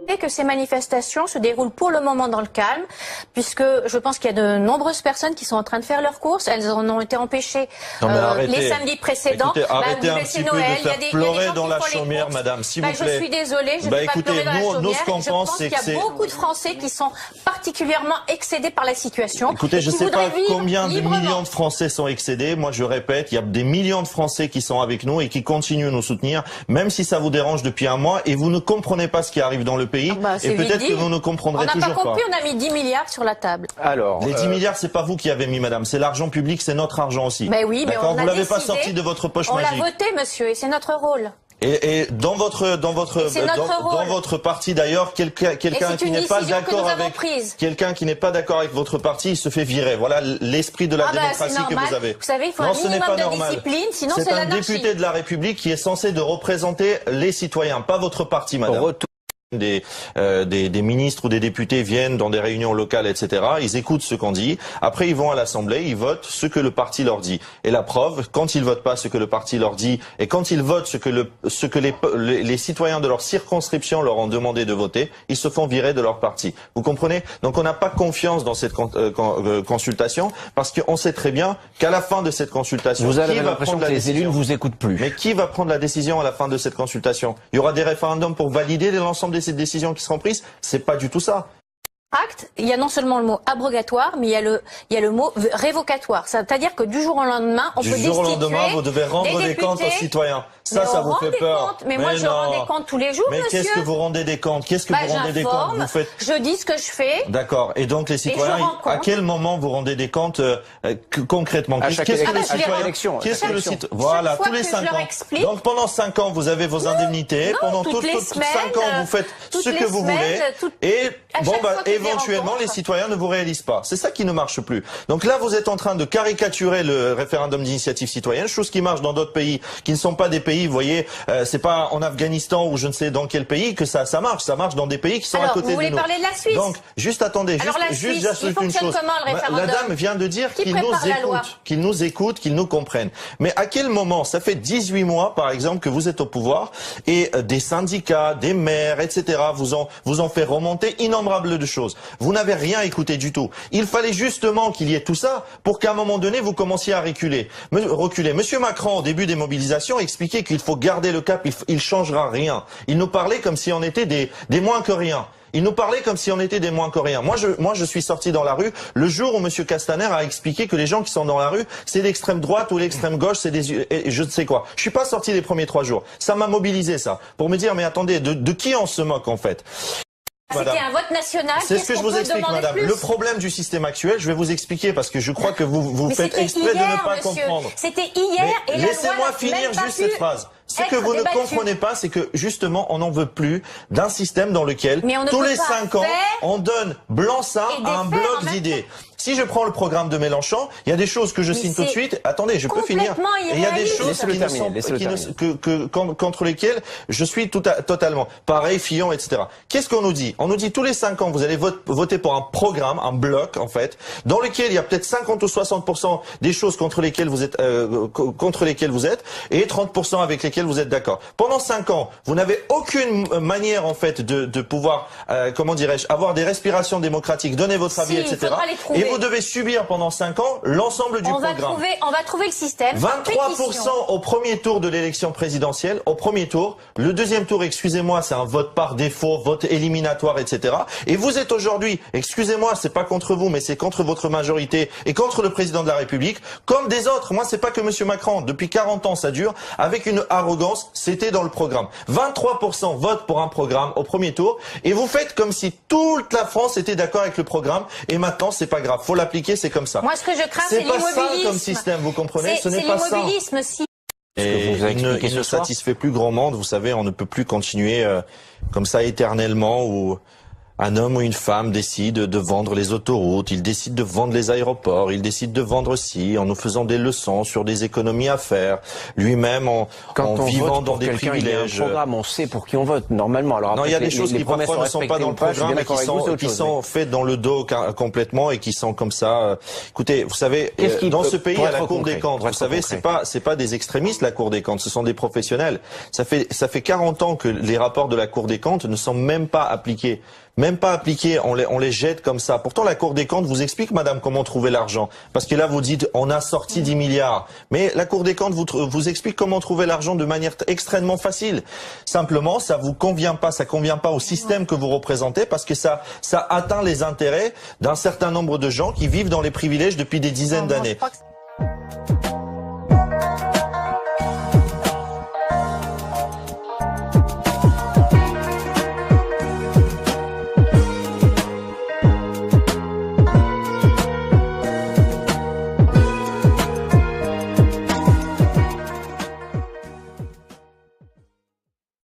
Et que ces manifestations se déroulent pour le moment dans le calme, puisque je pense qu'il y a de nombreuses personnes qui sont en train de faire leurs courses. Elles en ont été empêchées les samedis précédents. Écoutez, arrêtez un petit peu de faire pleurer dans la chaumière, madame, s'il vous plaît. Je suis désolée, je ne vais pas pleurer dans la chaumière. Je pense qu'il y a beaucoup de Français qui sont particulièrement excédés par la situation. Écoutez, je ne sais pas combien de millions de Français sont excédés. Moi, je répète, il y a des millions de Français qui sont avec nous et qui continuent de nous soutenir, même si ça vous dérange depuis un mois et vous ne comprenez pas ce qui arrive dans le pays. Et peut-être que vous ne comprendrez toujours pas. On n'a pas compris, on a mis 10 milliards sur la table. Alors, les 10 milliards, c'est pas vous qui avez mis, madame. C'est l'argent public, c'est notre argent aussi. Mais oui, mais on a vous l'avez pas sorti de votre poche magique. On l'a voté, monsieur, et c'est notre rôle. Et dans votre parti d'ailleurs, quelqu'un qui n'est pas d'accord avec votre parti, il se fait virer. Voilà l'esprit de la démocratie que vous avez. Vous savez, il faut un minimum de discipline, sinon c'est l'anarchie. C'est un député de la République qui est censé de représenter les citoyens, pas votre parti, madame. Des ministres ou des députés viennent dans des réunions locales, etc. Ils écoutent ce qu'on dit. Après, ils vont à l'Assemblée, ils votent ce que le parti leur dit. Et la preuve, quand ils votent pas ce que le parti leur dit, et quand ils votent ce que les citoyens de leur circonscription leur ont demandé de voter, ils se font virer de leur parti. Vous comprenez? Donc, on n'a pas confiance dans cette consultation, parce qu'on sait très bien qu'à la fin de cette consultation, vous avez l'impression que les élus ne vous écoutent plus. Mais qui va prendre la décision à la fin de cette consultation? Il y aura des référendums pour valider l'ensemble des décisions qui seront prises, c'est pas du tout ça. Acte, il y a non seulement le mot abrogatoire, mais il y a le mot révocatoire. C'est-à-dire que du jour au lendemain, on peut destituer. Du jour au lendemain, vous devez rendre des comptes aux citoyens. Ça vous fait peur. Mais moi, je rends des comptes tous les jours, monsieur. Mais qu'est-ce que vous rendez des comptes? Qu'est-ce que vous rendez des comptes? Vous faites. Je dis ce que je fais. D'accord. Et donc les citoyens, à quel moment vous rendez des comptes concrètement? Qu'est-ce que le citoyen? Voilà, tous les 5 ans. Donc pendant 5 ans, vous avez vos indemnités. Pendant toutes 5 ans, vous faites ce que vous voulez. Et bon, éventuellement, les citoyens ne vous réalisent pas. C'est ça qui ne marche plus. Donc là, vous êtes en train de caricaturer le référendum d'initiative citoyenne, chose qui marche dans d'autres pays qui ne sont pas des pays, vous voyez, c'est pas en Afghanistan ou je ne sais dans quel pays que ça marche. Ça marche dans des pays qui sont à côté de nous. Vous voulez parler de la Suisse? Donc, juste attendez, j'ajoute une chose. La dame vient de dire qu'il nous écoute, qu'il nous comprenne. Mais à quel moment? Ça fait 18 mois, par exemple, que vous êtes au pouvoir et des syndicats, des maires, etc. vous ont fait remonter innombrables de choses. Vous n'avez rien écouté du tout. Il fallait justement qu'il y ait tout ça pour qu'à un moment donné, vous commenciez à reculer. Monsieur Macron, au début des mobilisations, expliquait qu'il faut garder le cap, il changera rien. Il nous parlait comme si on était des moins que rien. Il nous parlait comme si on était des moins que rien. Moi, je suis sorti dans la rue le jour où Monsieur Castaner a expliqué que les gens qui sont dans la rue, c'est l'extrême droite ou l'extrême gauche, c'est je ne sais quoi. Je suis pas sorti les premiers 3 jours. Ça m'a mobilisé, ça, pour me dire, mais attendez, de qui on se moque en fait? C'était un vote national. C'est ce que je vous explique, madame. Le problème du système actuel, je vais vous expliquer parce que je crois que vous faites exprès de ne pas comprendre. C'était hier et laissez-moi finir juste cette phrase. Ce que vous ne comprenez pas, c'est que justement, on n'en veut plus d'un système dans lequel tous les 5 ans, on donne blanc-seing à un bloc d'idées. Si je prends le programme de Mélenchon, il y a des choses que je signe tout de suite. Attendez, je peux finir. Et il y a des choses contre lesquelles je suis totalement pareil, Fillon, etc. Qu'est-ce qu'on nous dit? On nous dit tous les 5 ans, vous allez voter pour un programme, un bloc en fait, dans lequel il y a peut-être 50 ou 60% des choses contre lesquelles vous êtes, et 30% avec lesquelles vous êtes d'accord. Pendant 5 ans, vous n'avez aucune manière en fait de pouvoir, comment dirais-je, avoir des respirations démocratiques, donner votre avis, etc. Et vous devez subir pendant 5 ans l'ensemble du programme. On va trouver le système. 23% au premier tour de l'élection présidentielle, au premier tour. Le deuxième tour, excusez-moi, c'est un vote par défaut, vote éliminatoire, etc. Et vous êtes aujourd'hui, excusez-moi, c'est pas contre vous, mais c'est contre votre majorité et contre le président de la République, comme des autres. Moi, c'est pas que Monsieur Macron. Depuis 40 ans, ça dure, avec une arrogance, c'était dans le programme. 23% votent pour un programme au premier tour, et vous faites comme si toute la France était d'accord avec le programme, et maintenant, c'est pas grave. Faut l'appliquer, c'est comme ça. Moi, ce que je crains, c'est l'immobilisme. C'est pas ça comme système, vous comprenez? Ce n'est pas ça. C'est l'immobilisme, si. Et il ne satisfait plus grand monde. Vous savez, on ne peut plus continuer comme ça éternellement ou Un homme ou une femme décide de vendre les autoroutes, il décide de vendre les aéroports, il décide de vendre ci, en nous faisant des leçons sur des économies à faire, lui-même en vivant dans des privilèges. Il y a un programme, on sait pour qui on vote normalement. Alors non, il y a des choses qui parfois ne sont pas dans le programme et qui sont faites dans le dos complètement et qui sont comme ça. Écoutez, vous savez, dans ce pays, il y a la Cour des comptes. Vous savez, c'est pas des extrémistes la Cour des comptes, ce sont des professionnels. Ça fait 40 ans que les rapports de la Cour des comptes ne sont même pas appliqués. Même pas appliqués, on les jette comme ça. Pourtant, la Cour des comptes vous explique, madame, comment trouver l'argent. Parce que là, vous dites, on a sorti 10 milliards. Mais la Cour des comptes vous explique comment trouver l'argent de manière extrêmement facile. Simplement, ça convient pas au système que vous représentez parce que ça atteint les intérêts d'un certain nombre de gens qui vivent dans les privilèges depuis des dizaines d'années.